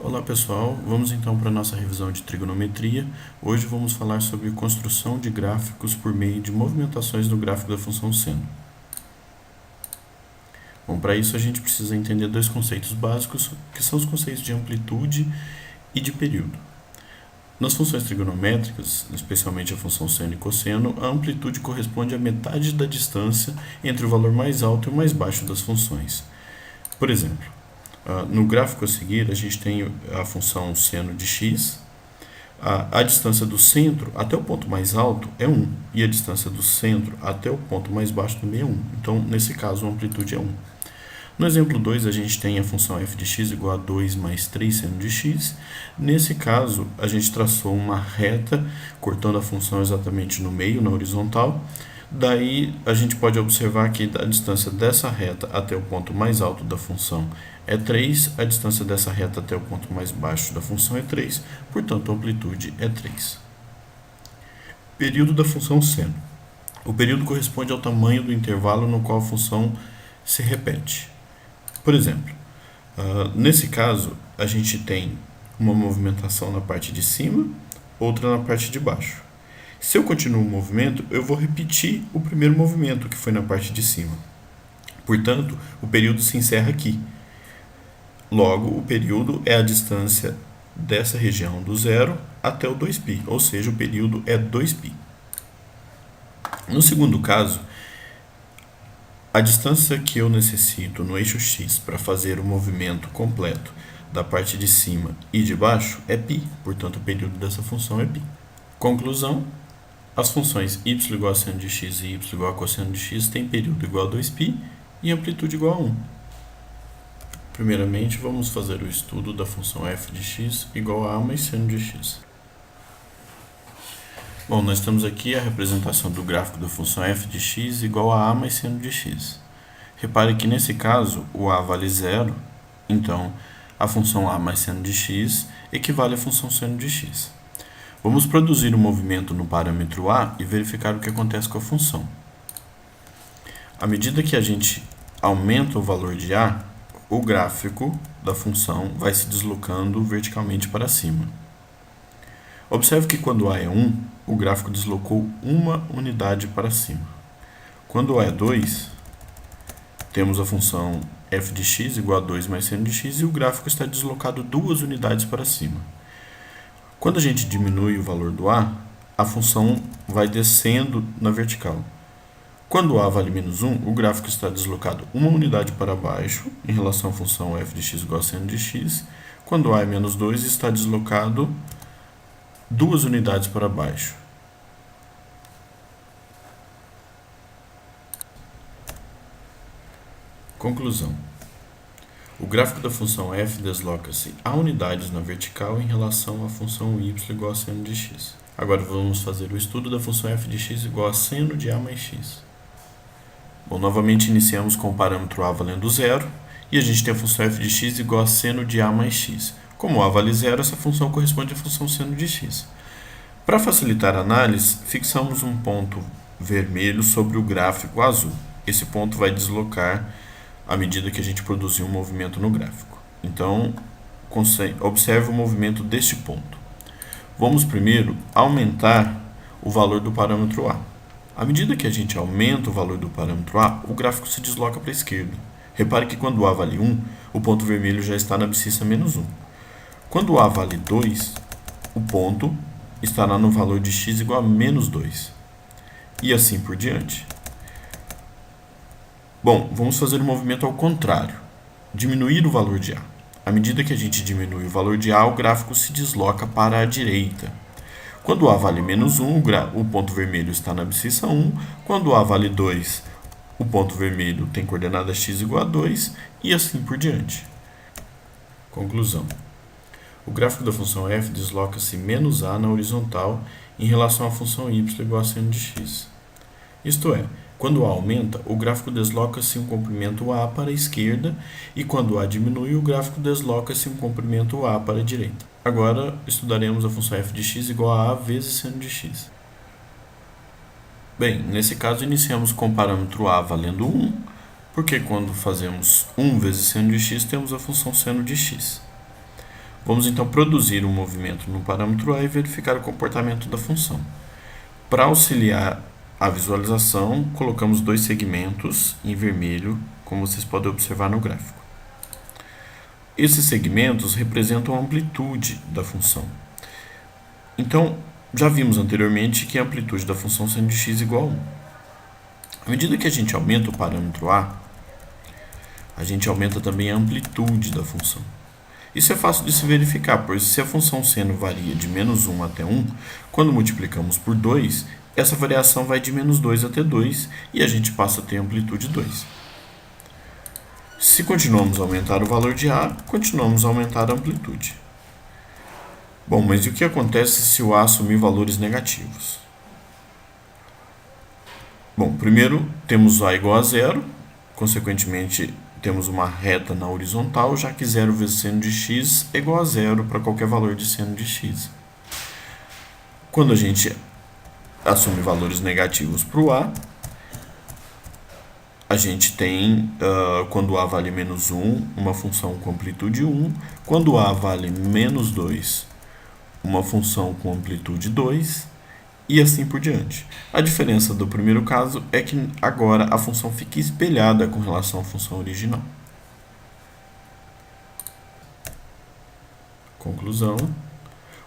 Olá pessoal, vamos então para a nossa revisão de trigonometria. Hoje vamos falar sobre construção de gráficos por meio de movimentações no gráfico da função seno. Bom, para isso a gente precisa entender dois conceitos básicos, que são os conceitos de amplitude e de período. Nas funções trigonométricas, especialmente a função seno e cosseno, a amplitude corresponde à metade da distância entre o valor mais alto e o mais baixo das funções. Por exemplo, no gráfico a seguir, a gente tem a função seno de x. A distância do centro até o ponto mais alto é 1, e a distância do centro até o ponto mais baixo também é 1. Então, nesse caso, a amplitude é 1. No exemplo 2, a gente tem a função f de x igual a 2 mais 3 seno de x. Nesse caso, a gente traçou uma reta, cortando a função exatamente no meio, na horizontal. Daí, a gente pode observar que a distância dessa reta até o ponto mais alto da função é 3, a distância dessa reta até o ponto mais baixo da função é 3, portanto, a amplitude é 3. Período da função seno. O período corresponde ao tamanho do intervalo no qual a função se repete. Por exemplo, nesse caso, a gente tem uma movimentação na parte de cima, outra na parte de baixo. Se eu continuo o movimento, eu vou repetir o primeiro movimento, que foi na parte de cima. Portanto, o período se encerra aqui. Logo, o período é a distância dessa região do zero até o 2π, ou seja, o período é 2π. No segundo caso, a distância que eu necessito no eixo x para fazer o movimento completo da parte de cima e de baixo é π, portanto, o período dessa função é π. Conclusão: as funções y igual a seno de x e y igual a cosseno de x têm período igual a 2π e amplitude igual a 1. Primeiramente, vamos fazer o estudo da função f de x igual a mais seno de x. Bom, nós temos aqui a representação do gráfico da função f de x igual a mais seno de x. Repare que nesse caso o a vale zero, então a função a mais seno de x equivale à função seno de x. Vamos produzir o movimento no parâmetro a e verificar o que acontece com a função. À medida que a gente aumenta o valor de a, o gráfico da função vai se deslocando verticalmente para cima. Observe que quando a é 1, o gráfico deslocou uma unidade para cima. Quando a é 2, temos a função f de x igual a 2 mais seno de x e o gráfico está deslocado 2 unidades para cima. Quando a gente diminui o valor do a função vai descendo na vertical. Quando a vale menos 1, o gráfico está deslocado uma unidade para baixo em relação à função f de x igual a seno de x. Quando a é menos 2, está deslocado 2 unidades para baixo. Conclusão: o gráfico da função f desloca-se a unidades na vertical em relação à função y igual a seno de x. Agora vamos fazer o estudo da função f de x igual a seno de a mais x. Bom, novamente iniciamos com o parâmetro a valendo zero, e a gente tem a função f de x igual a seno de a mais x. Como a vale zero, essa função corresponde à função seno de x. Para facilitar a análise, fixamos um ponto vermelho sobre o gráfico azul. Esse ponto vai deslocar à medida que a gente produzir um movimento no gráfico. Então, observe o movimento deste ponto. Vamos primeiro aumentar o valor do parâmetro a. À medida que a gente aumenta o valor do parâmetro a, o gráfico se desloca para a esquerda. Repare que quando a vale 1, o ponto vermelho já está na abscissa menos 1. Quando a vale 2, o ponto estará no valor de x igual a menos 2. E assim por diante. Bom, vamos fazer o movimento ao contrário. Diminuir o valor de a. À medida que a gente diminui o valor de a, o gráfico se desloca para a direita. Quando a vale menos 1, o ponto vermelho está na abscissa 1. Quando a vale 2, o ponto vermelho tem coordenada x igual a 2, e assim por diante. Conclusão: o gráfico da função f desloca-se menos a na horizontal em relação à função y igual a seno de x. Isto é, quando a aumenta, o gráfico desloca-se um comprimento a para a esquerda, e quando a diminui, o gráfico desloca-se um comprimento a para a direita. Agora, estudaremos a função f de x igual a vezes seno de x. Bem, nesse caso, iniciamos com o parâmetro a valendo 1, porque quando fazemos 1 vezes seno de x, temos a função seno de x. Vamos então produzir um movimento no parâmetro A e verificar o comportamento da função. Para auxiliar a visualização, colocamos dois segmentos em vermelho, como vocês podem observar no gráfico. Esses segmentos representam a amplitude da função. Então, já vimos anteriormente que a amplitude da função seno de x igual a 1. À medida que a gente aumenta o parâmetro A, a gente aumenta também a amplitude da função. Isso é fácil de se verificar, pois se a função seno varia de menos 1 até 1, quando multiplicamos por 2, essa variação vai de menos 2 até 2 e a gente passa a ter amplitude 2. Se continuamos a aumentar o valor de A, continuamos a aumentar a amplitude. Bom, mas e o que acontece se o A assumir valores negativos? Bom, primeiro temos A igual a zero, consequentemente temos uma reta na horizontal, já que 0 vezes seno de x é igual a zero para qualquer valor de seno de x. Quando a gente assume valores negativos para o A, a gente tem, quando A vale menos 1, uma função com amplitude 1, quando A vale menos 2, uma função com amplitude 2, e assim por diante. A diferença do primeiro caso é que agora a função fica espelhada com relação à função original. Conclusão: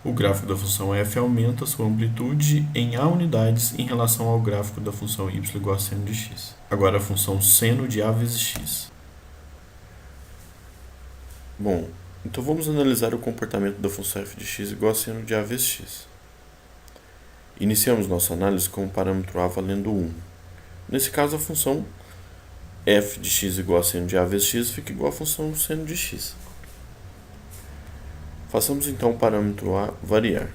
o gráfico da função f aumenta sua amplitude em A unidades em relação ao gráfico da função y igual a seno de x. Agora a função seno de A vezes x. Bom, então vamos analisar o comportamento da função f de x igual a seno de A vezes x. Iniciamos nossa análise com o parâmetro A valendo 1. Nesse caso, a função f de x igual a seno de A vezes x fica igual à função seno de x. Façamos então o parâmetro A variar.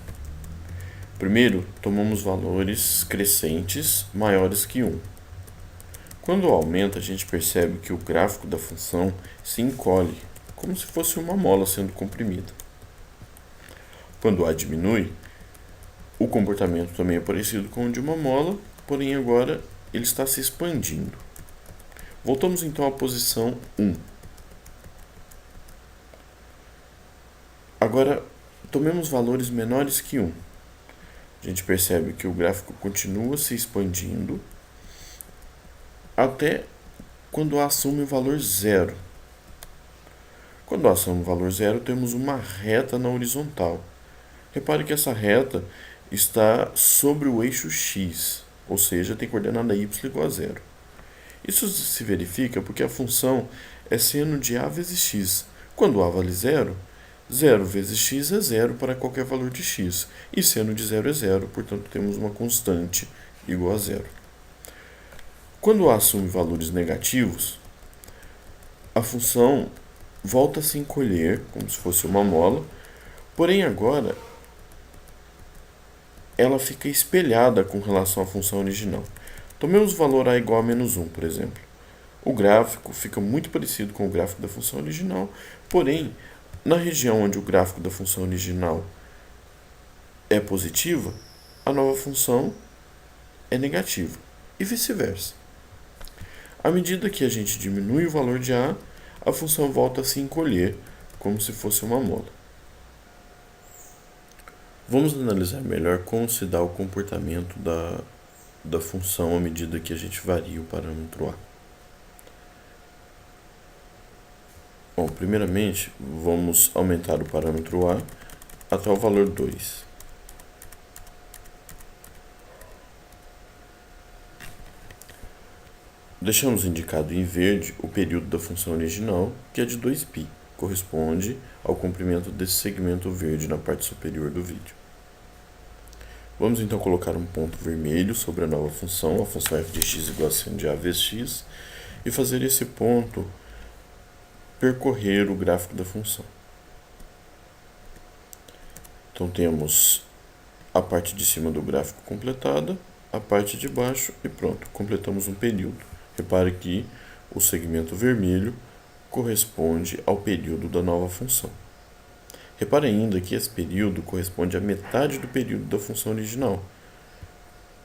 Primeiro, tomamos valores crescentes maiores que 1. Quando aumenta, a gente percebe que o gráfico da função se encolhe, como se fosse uma mola sendo comprimida. Quando A diminui, o comportamento também é parecido com o de uma mola, porém agora ele está se expandindo. Voltamos então à posição 1. Agora, tomemos valores menores que 1. A gente percebe que o gráfico continua se expandindo até quando A assume o valor 0. Quando A assume o valor 0, temos uma reta na horizontal. Repare que essa reta está sobre o eixo x, ou seja, tem coordenada y igual a 0. Isso se verifica porque a função é seno de A vezes x. Quando A vale 0, 0 vezes x é 0 para qualquer valor de x, e seno de 0 é 0, portanto temos uma constante igual a 0. Quando A assume valores negativos, a função volta a se encolher, como se fosse uma mola, porém agora ela fica espelhada com relação à função original. Tomemos o valor A igual a menos 1, por exemplo. O gráfico fica muito parecido com o gráfico da função original, porém, na região onde o gráfico da função original é positiva, a nova função é negativa, e vice-versa. À medida que a gente diminui o valor de A, a função volta a se encolher, como se fosse uma mola. Vamos analisar melhor como se dá o comportamento da função à medida que a gente varia o parâmetro A. Bom, primeiramente, vamos aumentar o parâmetro A até o valor 2. Deixamos indicado em verde o período da função original, que é de 2π, corresponde ao comprimento desse segmento verde na parte superior do vídeo. Vamos então colocar um ponto vermelho sobre a nova função, a função f de x igual a seno de A vezes x, e fazer esse ponto percorrer o gráfico da função. Então temos a parte de cima do gráfico completada, a parte de baixo e pronto, completamos um período. Repare que o segmento vermelho corresponde ao período da nova função. Repare ainda que esse período corresponde à metade do período da função original,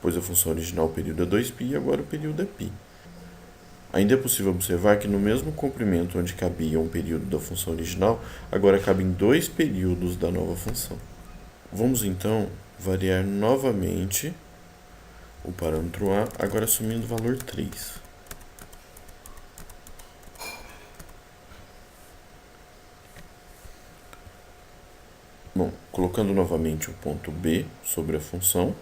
pois a função original, o período é 2π e agora o período é π. Ainda é possível observar que no mesmo comprimento onde cabia um período da função original, agora cabem dois períodos da nova função. Vamos então variar novamente o parâmetro A, agora assumindo o valor 3. Bom, colocando novamente o ponto B sobre a função,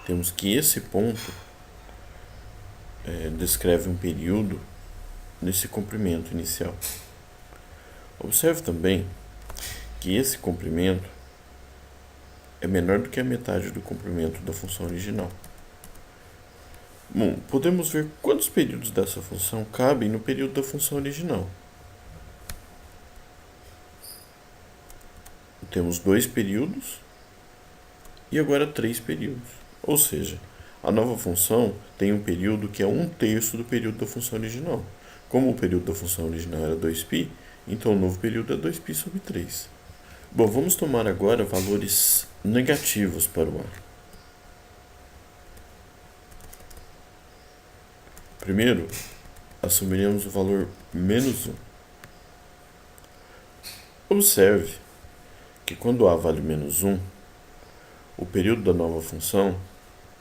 temos que esse ponto descreve um período nesse comprimento inicial. Observe também que esse comprimento é menor do que a metade do comprimento da função original. Bom, podemos ver quantos períodos dessa função cabem no período da função original. Temos 2 períodos e agora 3 períodos. Ou seja, a nova função tem um período que é 1/3 do período da função original. Como o período da função original era 2π, então o novo período é 2π sobre 3. Bom, vamos tomar agora valores negativos para o A. Primeiro, assumiremos o valor -1. Observe que quando A vale -1, o período da nova função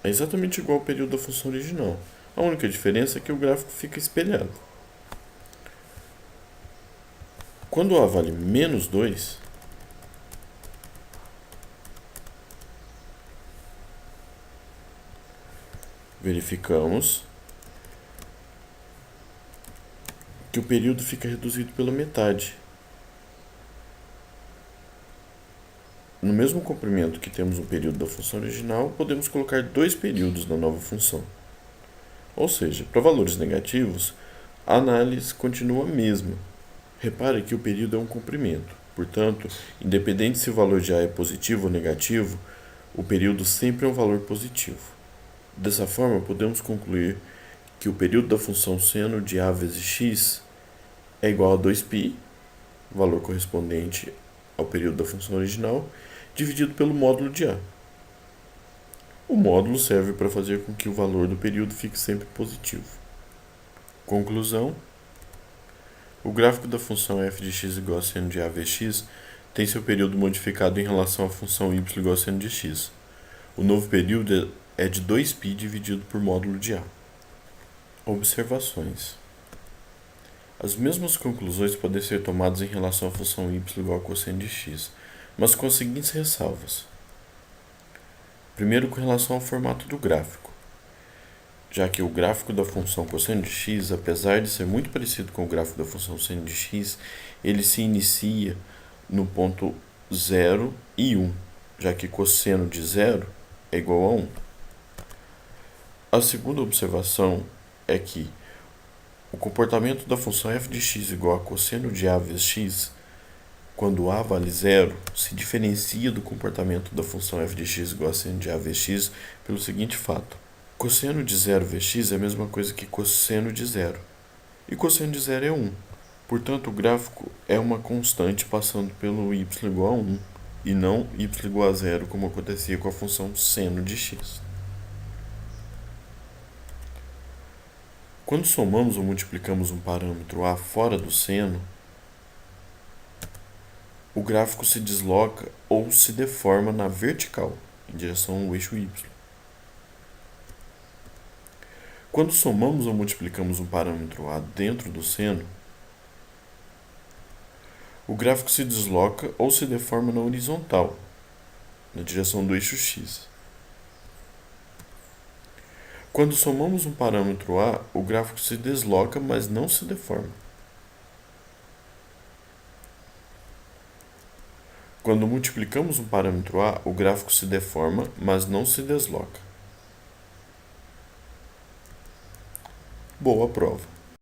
é exatamente igual ao período da função original. A única diferença é que o gráfico fica espelhado. Quando A vale -2, verificamos que o período fica reduzido pela metade. No mesmo comprimento que temos um período da função original, podemos colocar 2 períodos na nova função. Ou seja, para valores negativos, a análise continua a mesma. Repare que o período é um comprimento. Portanto, independente se o valor de A é positivo ou negativo, o período sempre é um valor positivo. Dessa forma, podemos concluir que o período da função seno de A vezes x é igual a 2π, valor correspondente ao período da função original, dividido pelo módulo de A. O módulo serve para fazer com que o valor do período fique sempre positivo. Conclusão: o gráfico da função f de x igual a seno de A vezes x tem seu período modificado em relação à função y igual a seno de x. O novo período é de 2π dividido por módulo de A. Observações: as mesmas conclusões podem ser tomadas em relação à função y igual a cosseno de x, mas com as seguintes ressalvas. Primeiro, com relação ao formato do gráfico, já que o gráfico da função cosseno de x, apesar de ser muito parecido com o gráfico da função seno de x, ele se inicia no ponto 0 e 1, já que cosseno de 0 é igual a 1. A segunda observação é que o comportamento da função f de x igual a cosseno de A vezes x, quando A vale 0, se diferencia do comportamento da função f de x igual a seno de A vezes x pelo seguinte fato. Cosseno de 0 vezes x é a mesma coisa que cosseno de 0. E cosseno de 0 é 1. Portanto, o gráfico é uma constante passando pelo y igual a 1 e não y igual a 0, como acontecia com a função seno de x. Quando somamos ou multiplicamos um parâmetro A fora do seno, o gráfico se desloca ou se deforma na vertical, em direção ao eixo y. Quando somamos ou multiplicamos um parâmetro A dentro do seno, o gráfico se desloca ou se deforma na horizontal, na direção do eixo x. Quando somamos um parâmetro A, o gráfico se desloca, mas não se deforma. Quando multiplicamos um parâmetro A, o gráfico se deforma, mas não se desloca. Boa prova!